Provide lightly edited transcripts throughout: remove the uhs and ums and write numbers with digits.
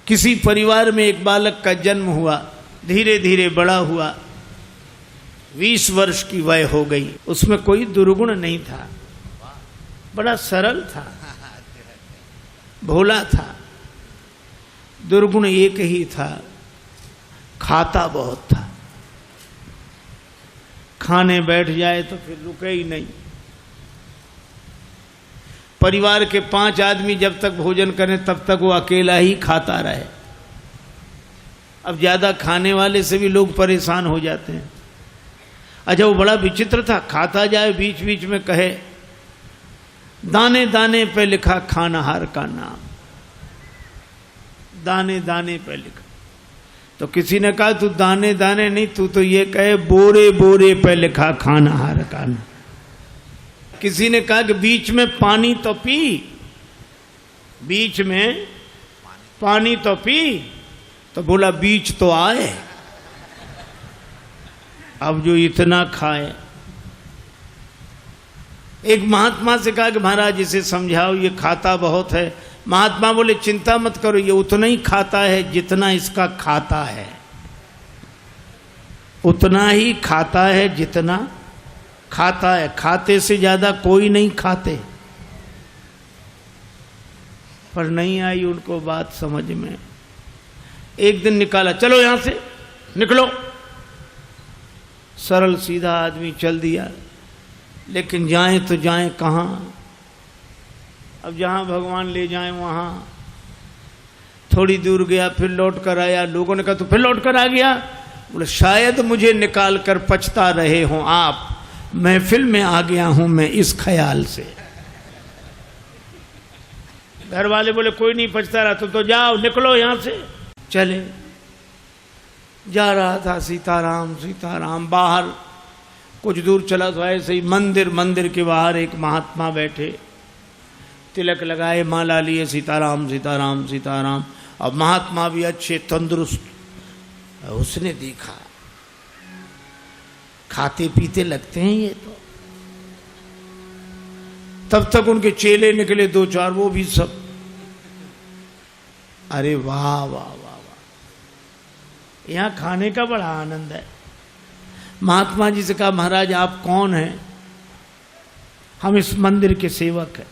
किसी परिवार में एक बालक का जन्म हुआ, धीरे धीरे बड़ा हुआ, 20 वर्ष की वय हो गई। उसमें कोई दुर्गुण नहीं था, बड़ा सरल था, भोला था। दुर्गुण एक ही था, खाता बहुत था। खाने बैठ जाए तो फिर रुके ही नहीं। परिवार के 5 आदमी जब तक भोजन करें तब तक वो अकेला ही खाता रहे। अब ज्यादा खाने वाले से भी लोग परेशान हो जाते हैं। अच्छा, वो बड़ा विचित्र था, खाता जाए बीच बीच में कहे दाने दाने पे लिखा खानाहार का नाम, दाने दाने पे लिखा। तो किसी ने कहा तू दाने दाने नहीं, तू तो ये कहे बोरे बोरे पे लिखा खानाहार का नाम। किसी ने कहा कि बीच में पानी तो पी, बीच में पानी तो पी, तो बोला बीच तो आए। अब जो इतना खाए। एक महात्मा से कहा कि महाराज इसे समझाओ, ये खाता बहुत है। महात्मा बोले चिंता मत करो, ये उतना ही खाता है जितना इसका खाता है, उतना ही खाता है जितना खाता है। खाते से ज्यादा कोई नहीं खाते। पर नहीं आई उनको बात समझ में। एक दिन निकाला, चलो यहां से निकलो। सरल सीधा आदमी चल दिया, लेकिन जाएं तो जाएं कहां। अब जहां भगवान ले जाएं वहां। थोड़ी दूर गया, फिर लौट कर आया। लोगों ने कहा तो फिर लौट कर आ गया। बोले शायद मुझे निकाल कर पछता रहे हों आप, महफिल में आ गया हूं मैं इस ख्याल से। घर वाले बोले कोई नहीं पछता रहा, तो जाओ निकलो यहां से। चले, जा रहा था सीताराम सीताराम। बाहर कुछ दूर चला तो ऐसे ही मंदिर के बाहर एक महात्मा बैठे, तिलक लगाए, माला लिए, सीताराम सीताराम सीताराम। अब महात्मा भी अच्छे तंदुरुस्त। उसने देखा खाते पीते लगते हैं ये तो। तब तक उनके चेले निकले 2-4, वो भी सब। अरे वाह वाह वाह वाह, यहां खाने का बड़ा आनंद है। महात्मा जी से कहा महाराज आप कौन हैं? हम इस मंदिर के सेवक हैं।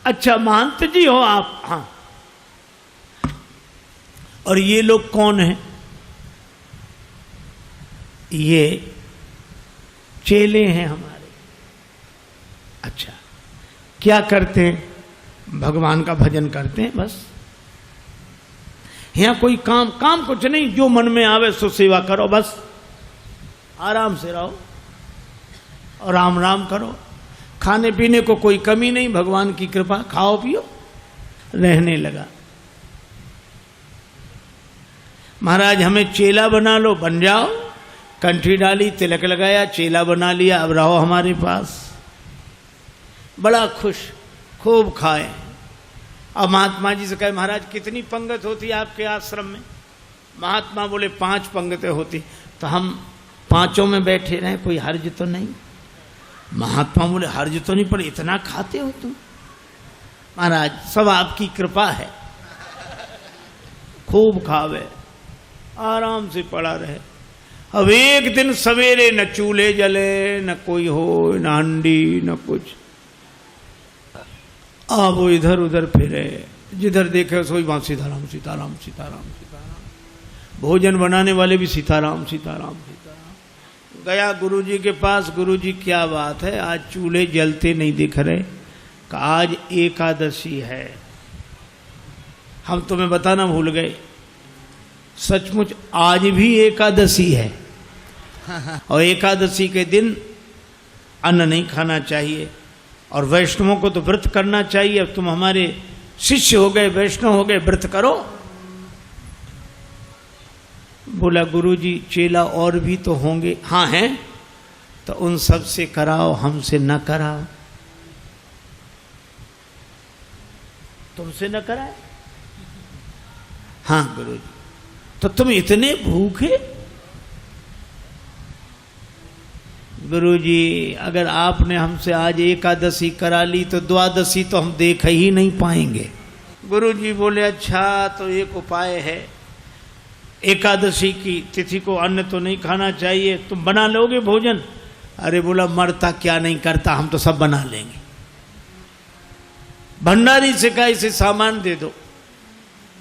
अच्छा महंत जी हो आप? हाँ। और ये लोग कौन हैं? ये चेले हैं हमारे। अच्छा, क्या करते हैं? भगवान का भजन करते हैं बस। यहां कोई काम कुछ नहीं, जो मन में आवे सो सेवा करो बस। आराम से रहो और राम राम करो। खाने पीने को कोई कमी नहीं, भगवान की कृपा, खाओ पियो। रहने लगा। महाराज हमें चेला बना लो, बन जाओ। कंठी डाली, तिलक लगाया, चेला बना लिया, अब रहो हमारे पास। बड़ा खुश, खूब खाए। अब महात्मा जी से कहे महाराज कितनी पंगत होती है आपके आश्रम में? महात्मा बोले 5 पंगतें होती। तो हम 5 में बैठे रहे, कोई हर्ज तो नहीं? महात्मा बोले हर्ज तो नहीं, पर इतना खाते हो तुम? महाराज सब आपकी कृपा है। खूब खावे, आराम से पड़ा रहे। अब एक दिन सवेरे न चूल्हे जले, न कोई हो, न हंडी, न कुछ। अब वो इधर उधर फिरे, जिधर देखे सोई वहां सीताराम सीताराम सीताराम सीताराम। भोजन बनाने वाले भी सीताराम सीताराम सीताराम। गया गुरुजी के पास, गुरुजी क्या बात है, आज चूल्हे जलते नहीं दिख रहे? कि आज एकादशी है। हम तुम्हें बताना भूल गए, सचमुच आज भी एकादशी है। और एकादशी के दिन अन्न नहीं खाना चाहिए, और वैष्णवों को तो व्रत करना चाहिए। अब तुम हमारे शिष्य हो गए, वैष्णव हो गए, व्रत करो। बोला गुरुजी चेला और भी तो होंगे? हाँ हैं। तो उन सब से कराओ, हमसे न कराओ। तुमसे न कराए? हाँ गुरुजी। तो तुम इतने भूखे? गुरुजी अगर आपने हमसे आज एकादशी करा ली तो द्वादशी तो हम देख ही नहीं पाएंगे। गुरुजी बोले अच्छा तो एक उपाय है, एकादशी की तिथि को अन्न तो नहीं खाना चाहिए, तुम बना लोगे भोजन? अरे बोला मरता क्या नहीं करता, हम तो सब बना लेंगे। भंडारी से कहा इसे सामान दे दो,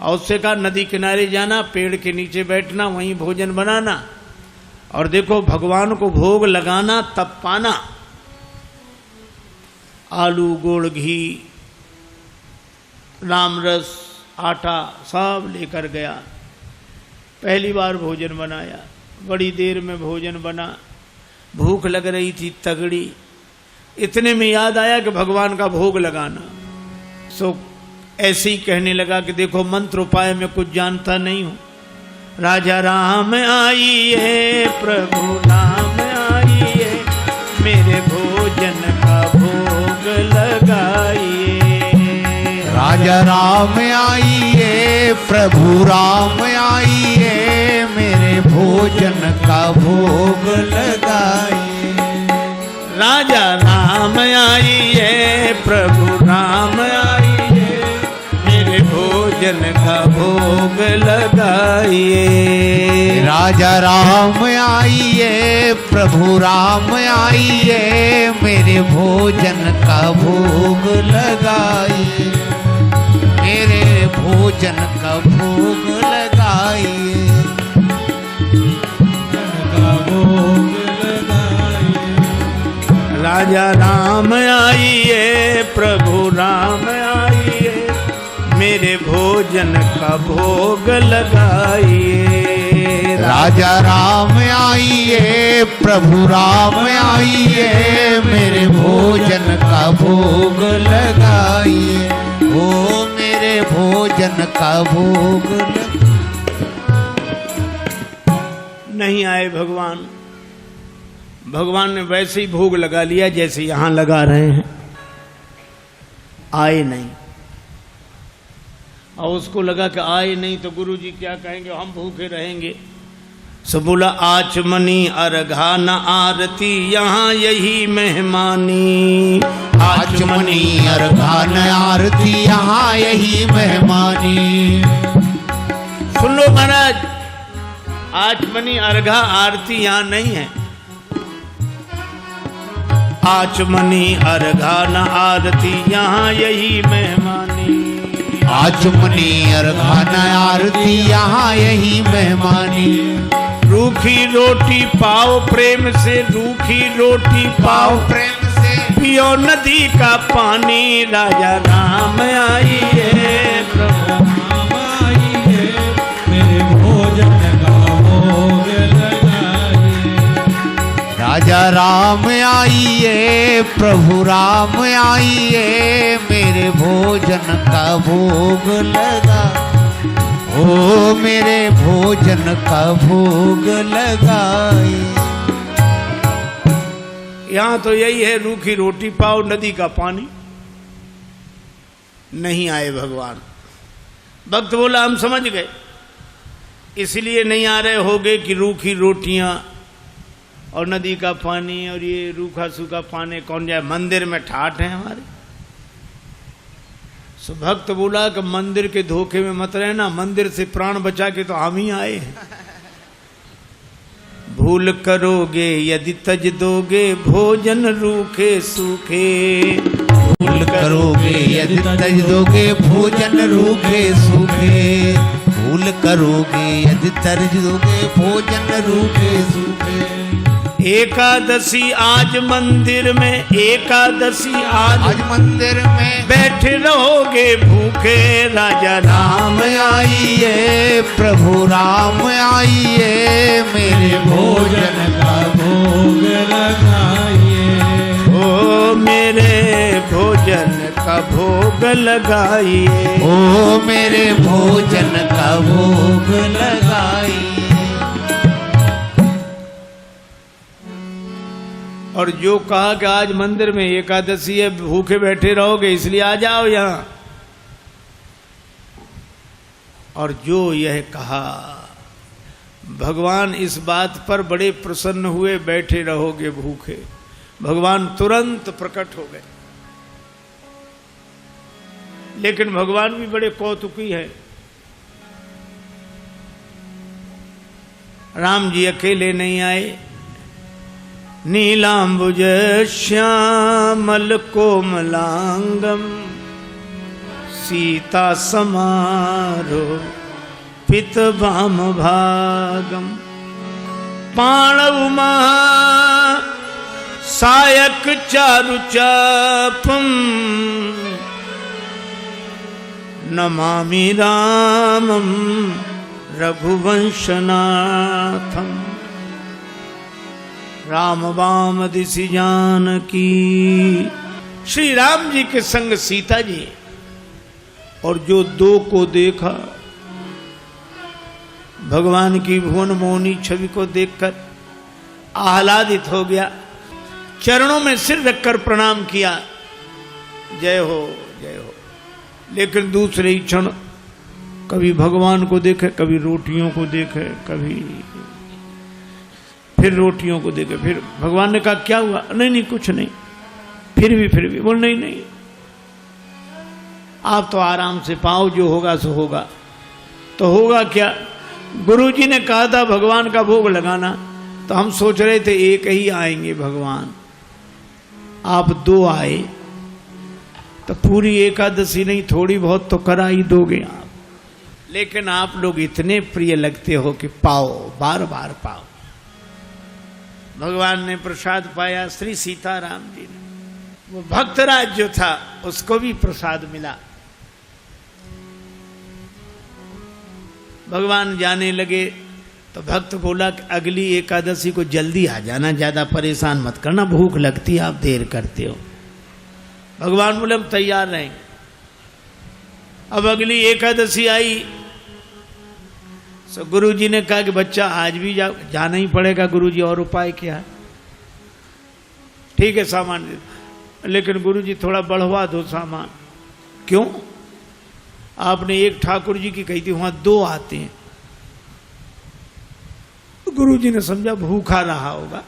और उससे कहा नदी किनारे जाना, पेड़ के नीचे बैठना, वहीं भोजन बनाना, और देखो भगवान को भोग लगाना तब पाना। आलू, गुड़, घी, राम रस, आटा सब लेकर गया। पहली बार भोजन बनाया, बड़ी देर में भोजन बना, भूख लग रही थी तगड़ी। इतने में याद आया कि भगवान का भोग लगाना। सो ऐसे ही कहने लगा कि देखो मंत्र उपाय में कुछ जानता नहीं हूं। राजा राम आइए, प्रभु राम आइए, मेरे भोजन का भोग लगाइए। राजा राम आइए, प्रभु राम आइए, मेरे भोजन का भोग लगाइए। राजा राम आइए, प्रभु राम आइए, मेरे भोजन का भोग लगाइए। राजा राम आइए, प्रभु राम आइए, मेरे भोजन का भोग लगाइए। मेरे भोजन का भोग लगाइए। राजा राम आइए, प्रभु राम आइए, मेरे भोजन का भोग लगाइए। राजा राम आइए, प्रभु राम आइए, मेरे भोजन का भोग लगाइए। ओ मेरे भोजन का भोग नहीं आए भगवान। भगवान ने वैसे ही भोग लगा लिया जैसे यहां लगा रहे हैं, आए नहीं। और उसको लगा कि आए नहीं तो गुरुजी क्या कहेंगे, हम भूखे रहेंगे। सो बोला आचमनी अर्घा न आरती, यहाँ यही मेहमानी। आचमनी अर्घा न आरती, यहाँ यही मेहमानी। सुन लो महाराज, आचमनी अर्घा आरती यहाँ नहीं है। आचमनी अर्घा न आरती, यहाँ यही मेहमानी। आचमनी अर्घा न आरती, यहाँ यही मेहमानी। रूखी रोटी पाओ प्रेम से, रूखी रोटी पाओ प्रेम से, पियो नदी का पानी। राजा राम आइए, प्रभु राम आइए, मेरे भोजन का भोग लगाइए। राजा राम आइए, प्रभु राम आइए, मेरे भोजन का भोग लगा। ओ मेरे भोजन का भोग लगाए। यहाँ तो यही है, रूखी रोटी पाओ नदी का पानी। नहीं आए भगवान। भक्त बोला हम समझ गए, इसलिए नहीं आ रहे होगे कि रूखी रोटियां और नदी का पानी और ये रूखा सूखा पानी कौन जाए, मंदिर में ठाठ है हमारे। सो भक्त बोला कि मंदिर के धोखे में मत रहना, मंदिर से प्राण बचा के तो हम ही आए हैं। भूल करोगे यदि तज दोगे, भोजन रूखे सूखे। भूल करोगे यदि तज दोगे, भोजन रूखे सूखे। भूल करोगे यदि तज दोगे, भोजन रूखे सूखे। एकादशी आज मंदिर में, एकादशी आज मंदिर में, बैठे रहोगे भूखे। राजा राम आइए, प्रभु राम आइए, मेरे भोजन का भोग लगाइए। ओ मेरे भोजन का भोग लगाइए। ओ मेरे भोजन का भोग लगाइए। और जो कहा कि आज मंदिर में एकादशी है, भूखे बैठे रहोगे इसलिए आ जाओ यहां, और जो यह कहा भगवान इस बात पर बड़े प्रसन्न हुए, बैठे रहोगे भूखे। भगवान तुरंत प्रकट हो गए। लेकिन भगवान भी बड़े कौतुकी है। राम जी अकेले नहीं आए, नीलांबुज श्यामल कोमलांगम सीता समारो पित भाम भागम पाणव महा सायक चारु चापम नमामि रामम रघुवंशनाथम। राम वाम दिशि जानकी, श्री राम जी के संग सीता जी, और जो दो को देखा, भगवान की भुवन मोहनी छवि को देखकर आह्लादित हो गया, चरणों में सिर रखकर प्रणाम किया, जय हो जय हो। लेकिन दूसरे ही क्षण कभी भगवान को देखे, कभी रोटियों को देखे, कभी फिर रोटियों को देखे। फिर भगवान ने कहा क्या हुआ? नहीं नहीं कुछ नहीं। फिर भी बोल नहीं नहीं, आप तो आराम से पाओ, जो होगा सो होगा। तो होगा क्या? गुरुजी ने कहा था भगवान का भोग लगाना, तो हम सोच रहे थे एक ही आएंगे भगवान, आप दो आए, तो पूरी एकादशी नहीं थोड़ी बहुत तो करा ही दोगे आप। लेकिन आप लोग इतने प्रिय लगते हो कि पाओ, बार बार पाओ। भगवान ने प्रसाद पाया, श्री सीताराम जी ने। वो भक्तराज जो था उसको भी प्रसाद मिला। भगवान जाने लगे तो भक्त बोला कि अगली एकादशी को जल्दी आ जाना, ज्यादा परेशान मत करना, भूख लगती है, आप देर करते हो। भगवान बोले हम तैयार रहेंगे। अब अगली एकादशी आई तो गुरुजी ने कहा कि बच्चा आज भी जाना ही पड़ेगा गुरुजी, और उपाय क्या है? ठीक है सामान दे, लेकिन गुरुजी थोड़ा बढ़वा दो सामान। क्यों? आपने एक ठाकुर जी की कही थी, वहां दो आते हैं। गुरुजी ने समझा भूखा रहा होगा,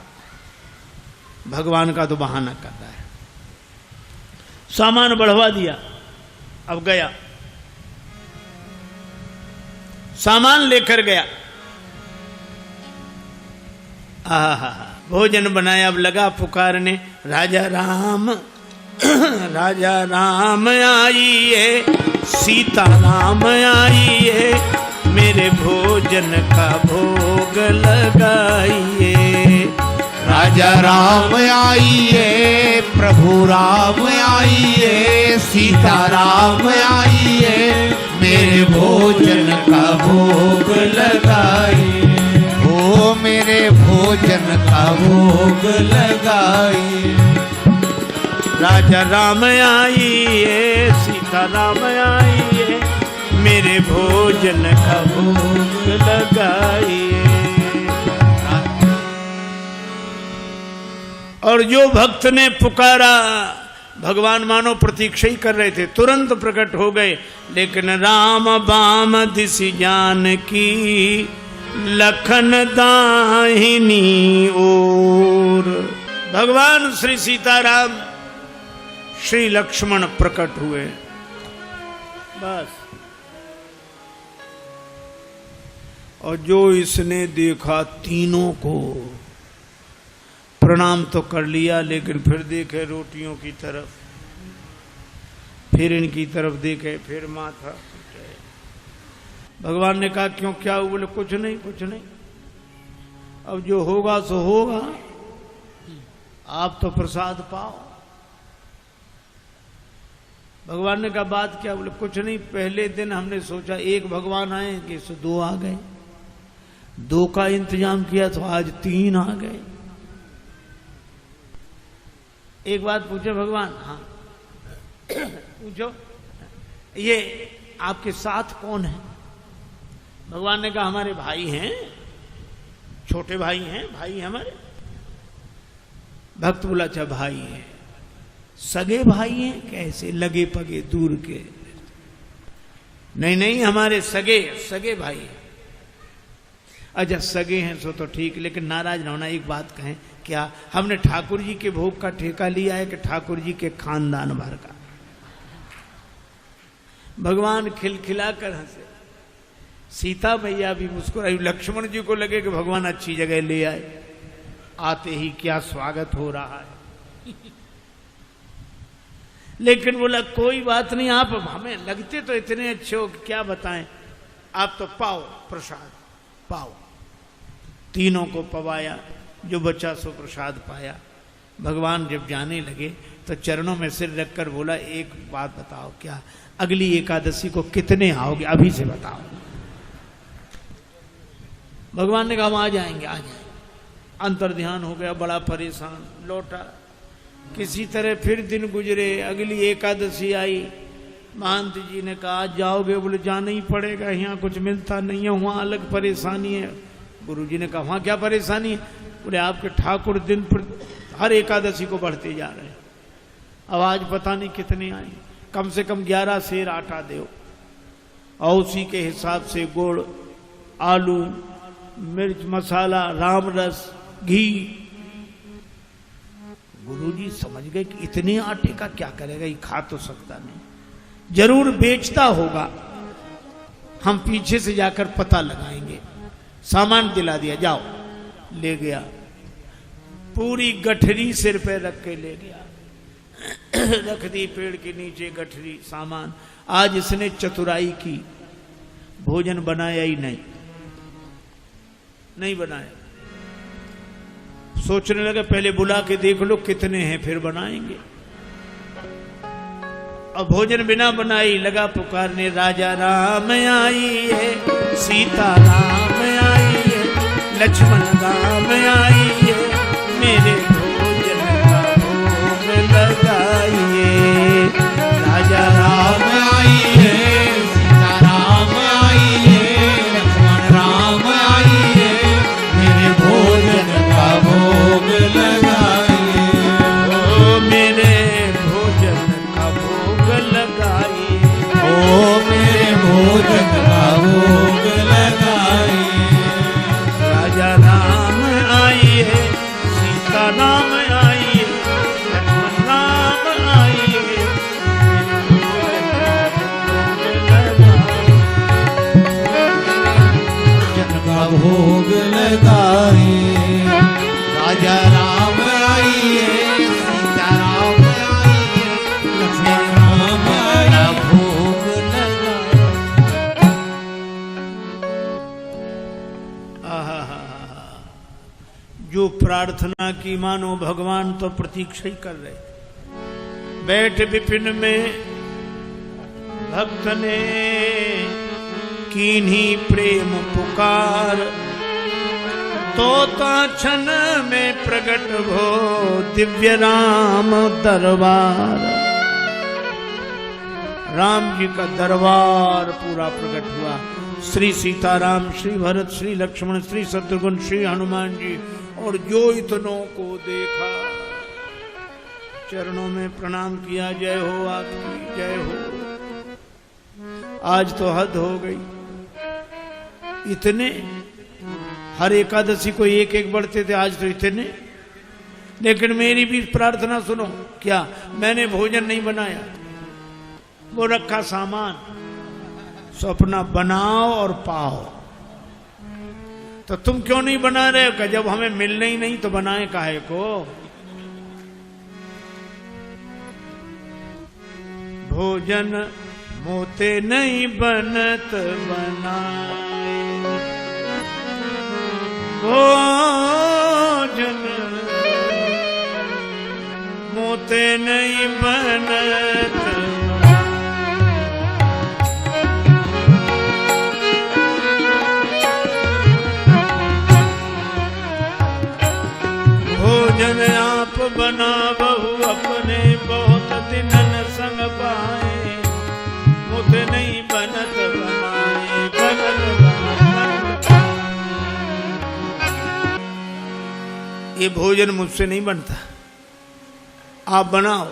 भगवान का तो बहाना कर रहा है। सामान बढ़वा दिया। अब गया, सामान लेकर गया, भोजन बनाया। अब लगा पुकारने, राजा राम राजा राम आइए, सीता राम आइए, मेरे भोजन का भोग लगाइए। राजा राम आइए, प्रभु राम आइए, सीता राम आइए, मेरे भोजन का भोग लगाइए। ओ मेरे भोजन का भोग लगाइए। राजा राम आइए, सीता राम आइए, मेरे भोजन का भोग लगाइए। और जो भक्त ने पुकारा, भगवान मानो प्रतीक्षा ही कर रहे थे, तुरंत प्रकट हो गए। लेकिन राम बाम दिशि जानकी, लखन दाहिनी ओर। भगवान श्री सीताराम, श्री लक्ष्मण प्रकट हुए। बस। और जो इसने देखा, तीनों को प्रणाम तो कर लिया, लेकिन फिर देखे रोटियों की तरफ, फिर इनकी तरफ देखे, फिर माथा। भगवान ने कहा क्यों, क्या हुआ? बोले कुछ नहीं कुछ नहीं, अब जो होगा सो होगा, आप तो प्रसाद पाओ। भगवान ने कहा बात क्या? बोले कुछ नहीं, पहले दिन हमने सोचा एक भगवान आएंगे, सो दो आ गए, दो का इंतजाम किया तो आज तीन आ गए। एक बात पूछे भगवान? हाँ पूछो, ये आपके साथ कौन है? भगवान ने कहा हमारे भाई हैं, छोटे भाई हैं, भाई हमारे। भक्त बोला अच्छा भाई हैं, सगे भाई हैं? कैसे? लगे पगे दूर के? नहीं नहीं, हमारे सगे सगे भाई हैं। अच्छा सगे हैं सो तो ठीक, लेकिन नाराज ना होना, एक बात कहें, क्या हमने ठाकुर जी के भोग का ठेका लिया है कि ठाकुर जी के खानदान भर का? भगवान खिलखिला कर हंसे, सीता मैया भी मुस्कुराई। लक्ष्मण जी को लगे कि भगवान अच्छी जगह ले आए, आते ही क्या स्वागत हो रहा है। लेकिन बोला कोई बात नहीं, आप हमें लगते तो इतने अच्छे हो कि क्या बताएं, आप तो पाओ प्रसाद पाओ। तीनों को पवाया, जो बचा सो प्रसाद पाया। भगवान जब जाने लगे तो चरणों में सिर रखकर बोला एक बात बताओ, क्या अगली एकादशी को कितने आओगे, अभी से बताओ। भगवान ने कहा हम आ जाएंगे आ जाएंगे। अंतर ध्यान हो गया, बड़ा परेशान लौटा। किसी तरह फिर दिन गुजरे, अगली एकादशी आई। महंत जी ने कहा आज जाओगे, बोले जाना ही पड़ेगा, यहाँ कुछ मिलता नहीं है, वहाँ अलग परेशानी है। गुरु जी ने कहा वहाँ क्या परेशानी है, बोले आपके ठाकुर दिन पर हर एकादशी को बढ़ते जा रहे हैं, अब आज पता नहीं कितने आए, कम से कम 11 सेर आटा दो, और उसी के हिसाब से गुड़, आलू, मिर्च मसाला, राम रस, घी। गुरुजी समझ गए कि इतने आटे का क्या करेगा, ये खा तो सकता नहीं, जरूर बेचता होगा, हम पीछे से जाकर पता लगाएंगे। सामान दिला दिया, जाओ। ले गया, पूरी गठरी सिर पे रख के ले गया, रख दी पेड़ के नीचे गठरी सामान। आज इसने चतुराई की, भोजन बनाया ही नहीं बनाया। सोचने लगे पहले बुला के देख लो कितने हैं फिर बनाएंगे। और भोजन बिना बनाई लगा पुकारने, राजा राम आइए, सीता राम आइए, लक्ष्मण राम आइए, मेरे भोजन का भोग लगाइए। राजा राम आइए, सीता राम आइए, लक्ष्मण राम आइए, मेरे भोजन का भोग लगाइए। ओ मेरे भोजन का भोग लगाइए, ओ मेरे भोजन का भोग लगाइए। राजा राम आइए, सीता राम आइए, लक्ष्मण राम आइए, भोजन का भोग लगाइए। राजा राम आइए, सीता राम आइए, लक्ष्मण राम आइए, भोग लगाइए। आहा, जो प्रार्थना की मानो भगवान तो प्रतीक्षा ही कर रहे। बैठ विपिन में भक्त ने कीन्ही प्रेम पुकार, तोता क्षण में प्रकट हो दिव्य राम दरबार। राम जी का दरबार पूरा प्रकट हुआ। श्री सीताराम, श्री भरत, श्री लक्ष्मण, श्री शत्रुघ्न, श्री हनुमान जी, और जो इतनों को देखा चरणों में प्रणाम किया। जय हो आपकी, जय हो। आज तो हद हो गई, इतने हर एकादशी को एक एक बढ़ते थे, आज तो इतने। लेकिन मेरी भी प्रार्थना सुनो, क्या मैंने भोजन नहीं बनाया, वो रखा सामान, सो अपना बनाओ और पाओ। तो तुम क्यों नहीं बना रहे हो, जब हमें मिलने ही नहीं तो बनाए काहे को। भोजन मोते नहीं बनत बनाए, भोजन मोते नहीं बनत। भोजन आप बनावहु अपने, बहुत दिनन संग पाए, मुझ नहीं बनत बनाए, बनत बनत। ये भोजन मुझसे नहीं बनता, आप बनाओ।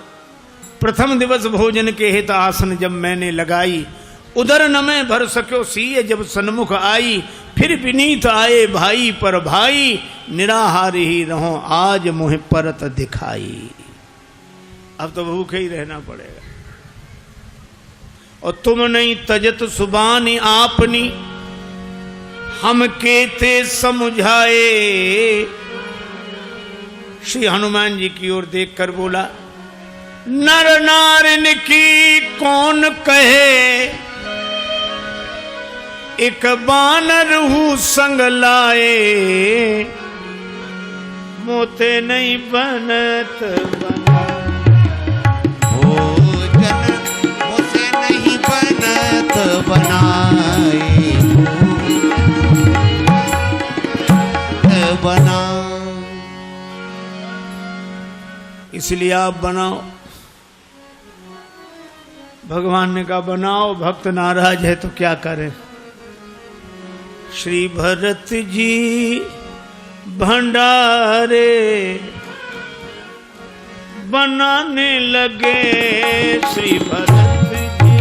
प्रथम दिवस भोजन के हित आसन जब मैंने लगाई, उधर न मैं भर सक्यो सीय जब सन्मुख आई। फिर विनीत आए भाई पर भाई, निराहार ही रहो आज मुझे परत दिखाई। अब तो भूखे ही रहना पड़ेगा। और तुम नहीं तजत सुबानी आपनी, हम केते समझाए। श्री हनुमान जी की ओर देखकर बोला, नर नारिन की कौन कहे, एक बानर हूँ संग लाए। मोते नहीं बनत बना, भोजन मुझसे नहीं बनत बनाए। बना इसलिए आप बनाओ। भगवान ने कहा बनाओ, भक्त नाराज है तो क्या करें। श्री भरत जी भंडारे बनाने लगे, श्री भरत जी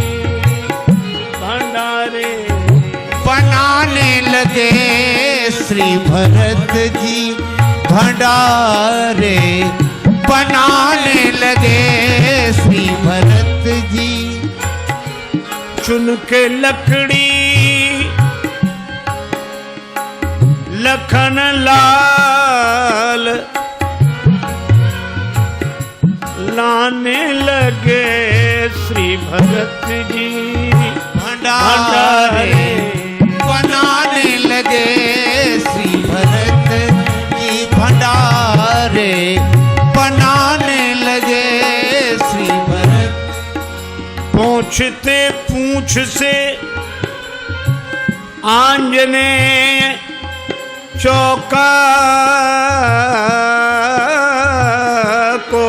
भंडारे बनाने लगे। श्री भरत जी भंडारे बनाने लगे। श्री भरत जी चुन के लकड़ी लखन लाल लाने लगे। श्री भरत जी भंडारे बनाने लगे। श्री भरत जी भंडारे बनाने लगे। श्री भरत पूछते पूछ से आंजनेय चौका को,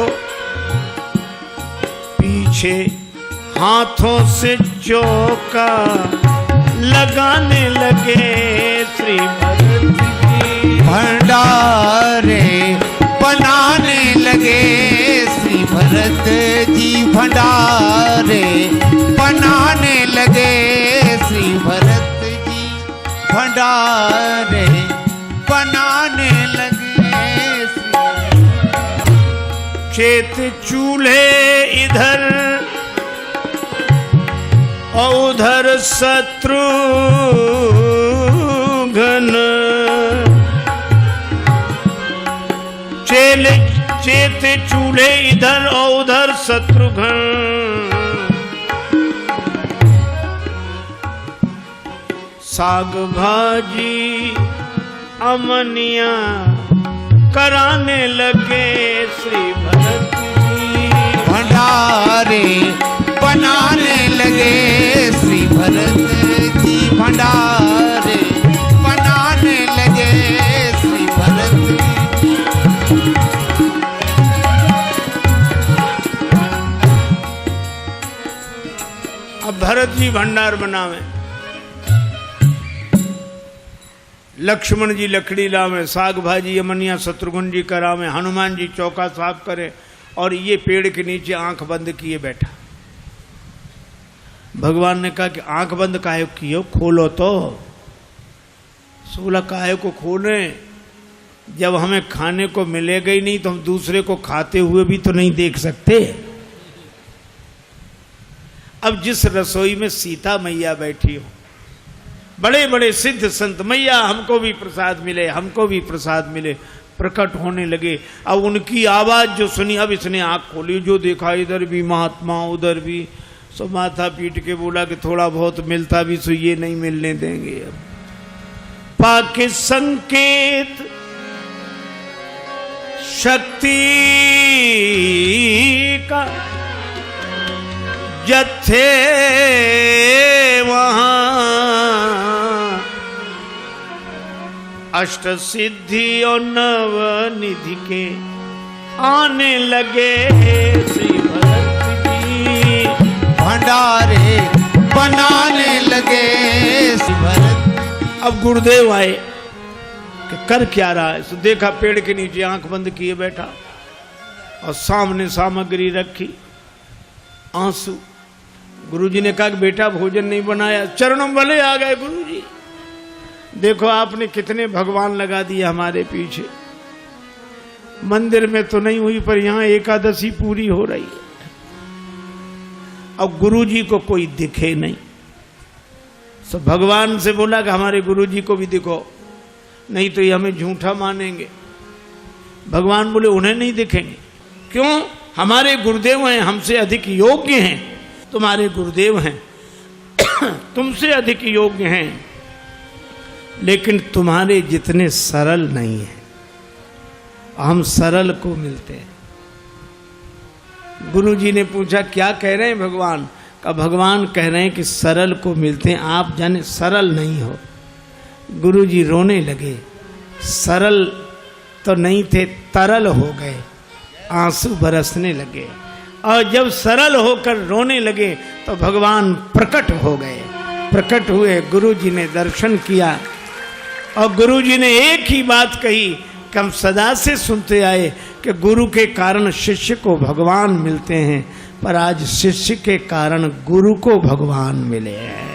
पीछे हाथों से चौका लगाने लगे। श्री भरत जी भंडारे बनाने लगे। श्री भरत जी भंडारे बनाने लगे। श्री भरत जी भंडारे बनाने लगे। खेत चूल्हे इधर और उधर शत्रुघ्न, चेत चूल्हे इधर और उधर शत्रुघ्न। साग भाजी अमनिया कराने लगे। श्री भरत जी भंडारे बनाने लगे। श्री भरत जी भंडारे बनाने लगे। श्री भरत जी अब भरत जी भंडार बनावे, लक्ष्मण जी लकड़ी लावे, साग भाजी अमनिया शत्रुघ्न जी करावे, हनुमान जी चौका साफ करे और ये पेड़ के नीचे आंख बंद किए बैठा। भगवान ने कहा कि आंख बंद काहे किए, खोलो तो। सोला काहे को खोले, जब हमें खाने को मिलेगा ही नहीं तो हम दूसरे को खाते हुए भी तो नहीं देख सकते। अब जिस रसोई में सीता मैया बैठी हो, बड़े बड़े सिद्ध संत, मैया हमको भी प्रसाद मिले, हमको भी प्रसाद मिले, प्रकट होने लगे। अब उनकी आवाज जो सुनी, अब इसने आंख खोली, जो देखा इधर भी महात्मा उधर भी, सो माथा पीट के बोला कि थोड़ा बहुत मिलता भी सो ये नहीं मिलने देंगे। अब पाके संकेत शक्ति का जत्थे वहां अष्ट सिद्धि और नव निधि के आने लगे। श्री भरत जी भंडारे बनाने लगे। श्री भरत अब गुरुदेव आए कि कर क्या रहा है। तो देखा पेड़ के नीचे आंख बंद किए बैठा और सामने सामग्री रखी, आंसू। गुरुजी ने कहा कि बेटा भोजन नहीं बनाया। चरणों वाले आ गए, गुरुजी देखो आपने कितने भगवान लगा दिए हमारे पीछे। मंदिर में तो नहीं हुई पर यहाँ एकादशी पूरी हो रही है। और गुरु जी को कोई दिखे नहीं। तो भगवान से बोला कि हमारे गुरु जी को भी दिखो, नहीं तो ये हमें झूठा मानेंगे। भगवान बोले उन्हें नहीं दिखेंगे। क्यों? हमारे गुरुदेव हैं, हमसे अधिक योग्य हैं। तुम्हारे गुरुदेव हैं, तुमसे अधिक योग्य हैं, लेकिन तुम्हारे जितने सरल नहीं हैं। हम सरल को मिलते हैं। गुरु जी ने पूछा क्या कह रहे हैं भगवान? का भगवान कह रहे हैं कि सरल को मिलते हैं, आप जाने सरल नहीं हो। गुरु जी रोने लगे। सरल तो नहीं थे, तरल हो गए, आंसू बरसने लगे। और जब सरल होकर रोने लगे तो भगवान प्रकट हो गए। प्रकट हुए, गुरु जी ने दर्शन किया और गुरु जी ने एक ही बात कही कि हम सदा से सुनते आए कि गुरु के कारण शिष्य को भगवान मिलते हैं, पर आज शिष्य के कारण गुरु को भगवान मिले हैं।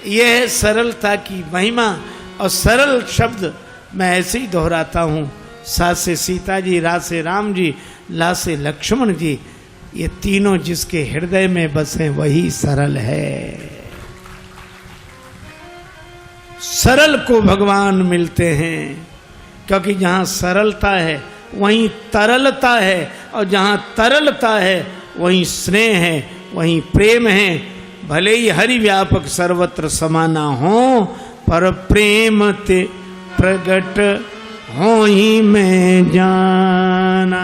यह है सरलता की महिमा। और सरल शब्द मैं ऐसे ही दोहराता हूँ। सा से सीता जी, रा से राम जी, ला से लक्ष्मण जी, ये तीनों जिसके हृदय में बसे वही सरल है। सरल को भगवान मिलते हैं, क्योंकि जहाँ सरलता है वहीं तरलता है, और जहाँ तरलता है वहीं स्नेह है, वहीं प्रेम है। भले ही हरि व्यापक सर्वत्र समाना हो, पर प्रेम ते प्रगट हो ही में जाना।